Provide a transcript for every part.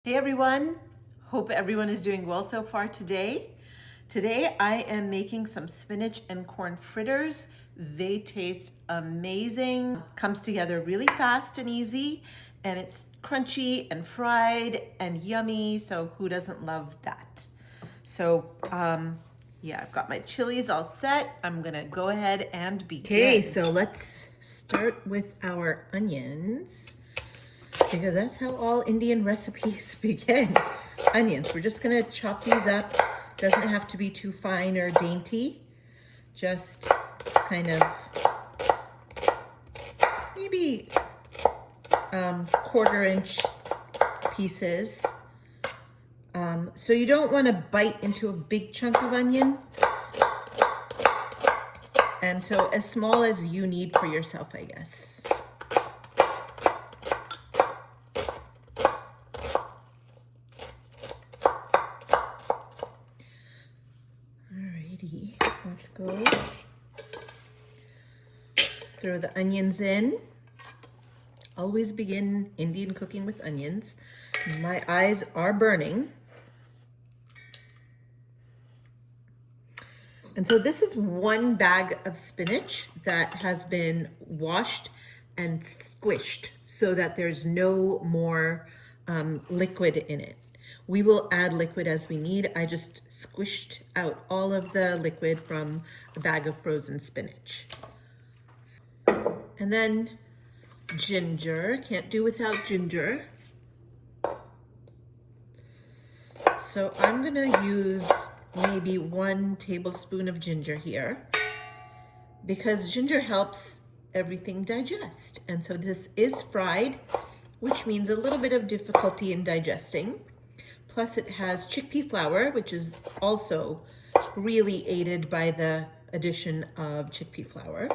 Hey everyone, hope everyone is doing well so far today. Today I am making some spinach and corn fritters. They taste amazing, comes together really fast and easy, and it's crunchy and fried and yummy, so who doesn't love that? So yeah, I've got my chilies all set. I'm gonna go ahead and begin. Okay, so let's start with our onions, because that's how all Indian recipes begin. Onions. We're just gonna chop these up. Doesn't have to be too fine or dainty. Just kind of maybe 1/4 inch pieces. So you don't want to bite into a big chunk of onion. And so as small as you need for yourself, I guess. Alrighty, let's go. Throw the onions in. Always begin Indian cooking with onions. My eyes are burning. And so this is 1 bag of spinach that has been washed and squished so that there's no more liquid in it. We will add liquid as we need. I just squished out all of the liquid from a bag of frozen spinach. And then ginger, can't do without ginger. So I'm gonna use maybe 1 tablespoon of ginger here, because ginger helps everything digest. And so this is fried, which means a little bit of difficulty in digesting. Plus it has chickpea flour, which is also really aided by the addition of chickpea flour.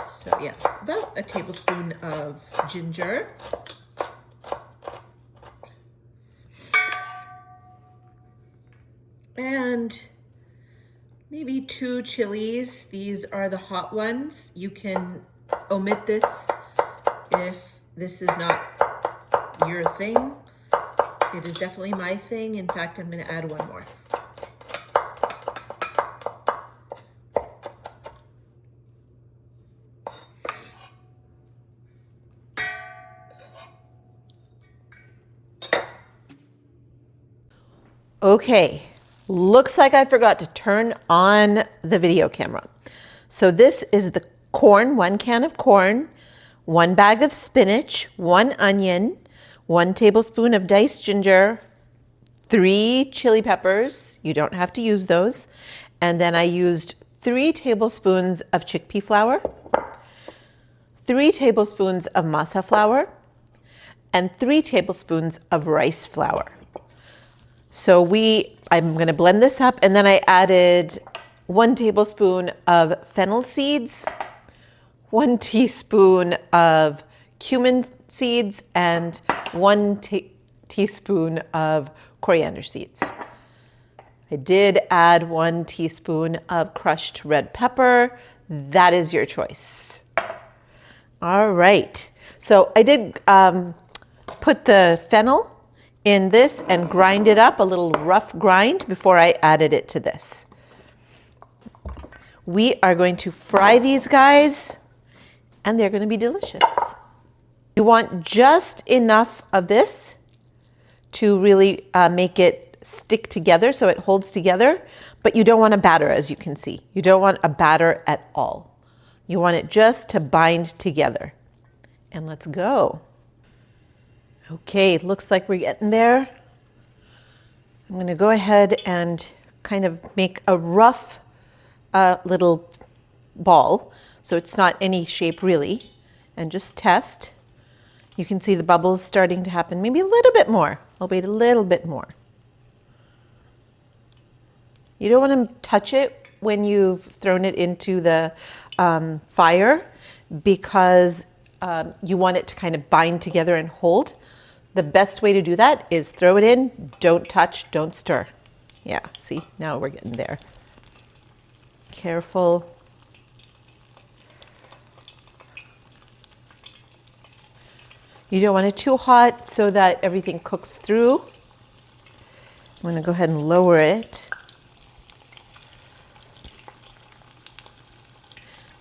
So yeah, about a tablespoon of ginger. And maybe 2 chilies. These are the hot ones. You can omit this if this is not your thing. It is definitely my thing. In fact, I'm going to add 1 more. Okay, looks like I forgot to turn on the video camera. So this is the corn, 1 can of corn, 1 bag of spinach, 1 onion, 1 tablespoon of diced ginger, 3 chili peppers. You don't have to use those. And then I used 3 tablespoons of chickpea flour, 3 tablespoons of masa flour, and 3 tablespoons of rice flour. So I'm going to blend this up, and then I added 1 tablespoon of fennel seeds, 1 teaspoon of cumin seeds, and 1 teaspoon of coriander seeds. I did add 1 teaspoon of crushed red pepper. That is your choice. All right. So I did put the fennel in this and grind it up, a little rough grind, before I added it to this. We are going to fry these guys, and they're going to be delicious. You want just enough of this to really make it stick together so it holds together, but you don't want a batter, as you can see. You don't want a batter at all. You want it just to bind together. And let's go. Okay, it looks like we're getting there. I'm going to go ahead and kind of make a rough little ball, so it's not any shape really, and just test. You can see the bubbles starting to happen. Maybe a little bit more. I'll wait a little bit more. You don't want to touch it when you've thrown it into the fire, because you want it to kind of bind together and hold. The best way to do that is throw it in, don't touch, don't stir. Yeah, see, now we're getting there. Careful. You don't want it too hot so that everything cooks through. I'm going to go ahead and lower it.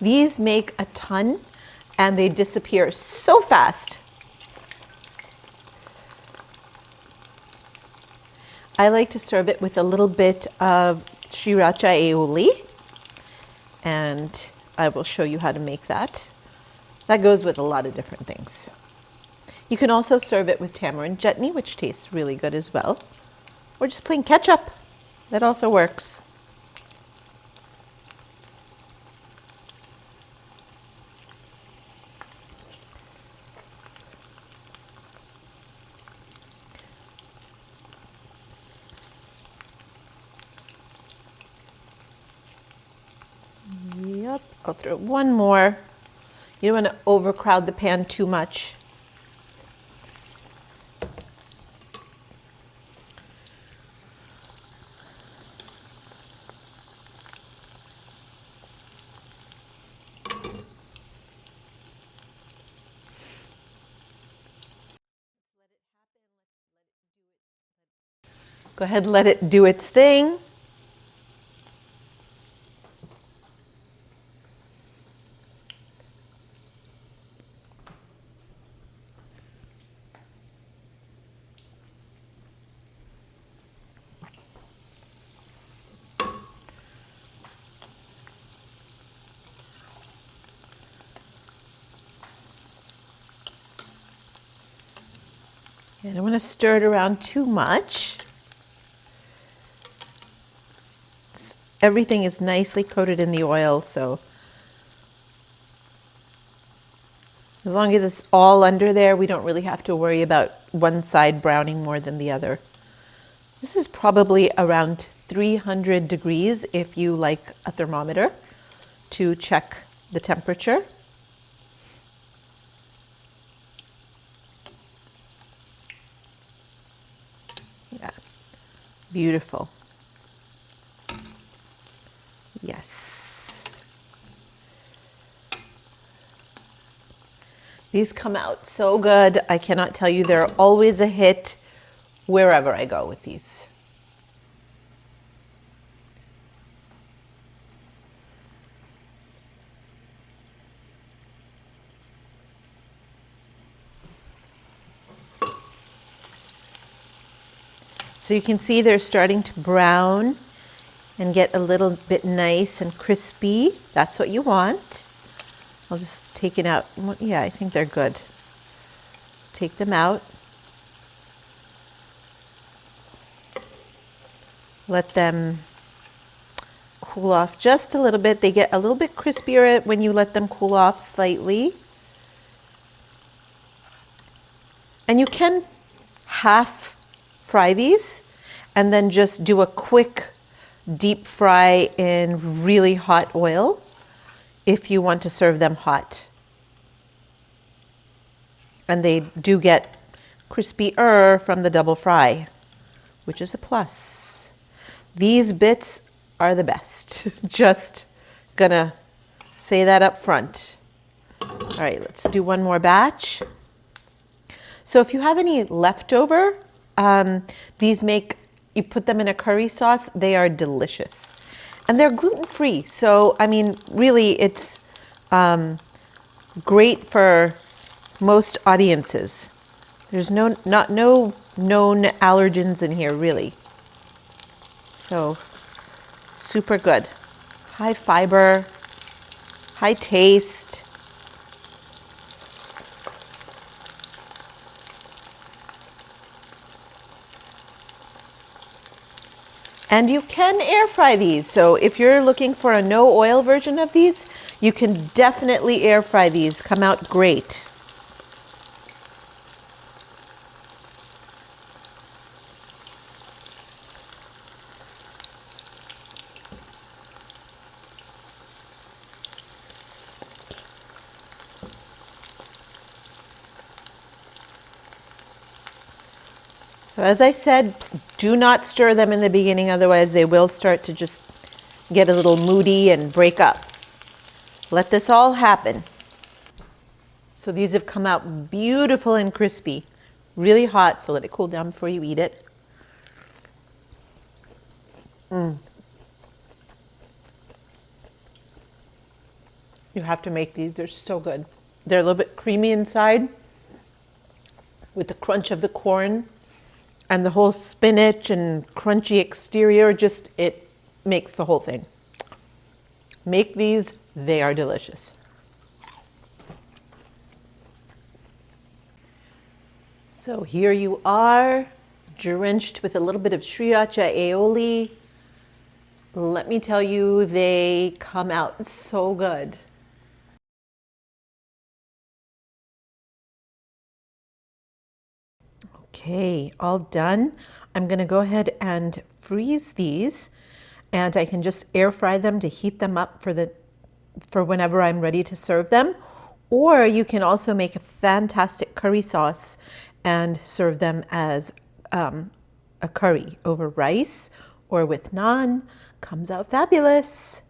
These make a ton and they disappear so fast. I like to serve it with a little bit of sriracha aioli, and I will show you how to make that. That goes with a lot of different things. You can also serve it with tamarind chutney, which tastes really good as well, or just plain ketchup. That also works. Yep, I'll throw one more. You don't want to overcrowd the pan too much. Go ahead and let it do its thing. I don't want to stir it around too much. Everything is nicely coated in the oil, so as long as it's all under there, we don't really have to worry about one side browning more than the other. This is probably around 300 degrees if you like a thermometer to check the temperature. Yeah, beautiful. Yes. These come out so good. I cannot tell you, they're always a hit wherever I go with these. So you can see they're starting to brown and get a little bit nice and crispy. That's what you want. I'll just take it out. Yeah, I think they're good. Take them out. Let them cool off just a little bit. They get a little bit crispier when you let them cool off slightly. And you can half fry these and then just do a quick deep fry in really hot oil if you want to serve them hot. And they do get crispier from the double fry, which is a plus. These bits are the best. Just gonna say that up front. All right, let's do one more batch. So if you have any leftover, these you put them in a curry sauce, they are delicious. And they're gluten-free, so I mean, really it's great for most audiences. There's no known allergens in here, really. So super good. High fiber, high taste. And you can air fry these. So if you're looking for a no oil version of these, you can definitely air fry these. Come out great. So as I said, do not stir them in the beginning, otherwise they will start to just get a little moody and break up. Let this all happen. So these have come out beautiful and crispy. Really hot, so let it cool down before you eat it. You have to make these, they're so good. They're a little bit creamy inside with the crunch of the corn and the whole spinach and crunchy exterior, just it makes the whole thing. Make these, they are delicious. So here you are, drenched with a little bit of sriracha aioli. Let me tell you, they come out so good. Okay, all done. I'm gonna go ahead and freeze these, and I can just air fry them to heat them up for whenever I'm ready to serve them. Or you can also make a fantastic curry sauce and serve them as a curry over rice or with naan. Comes out fabulous.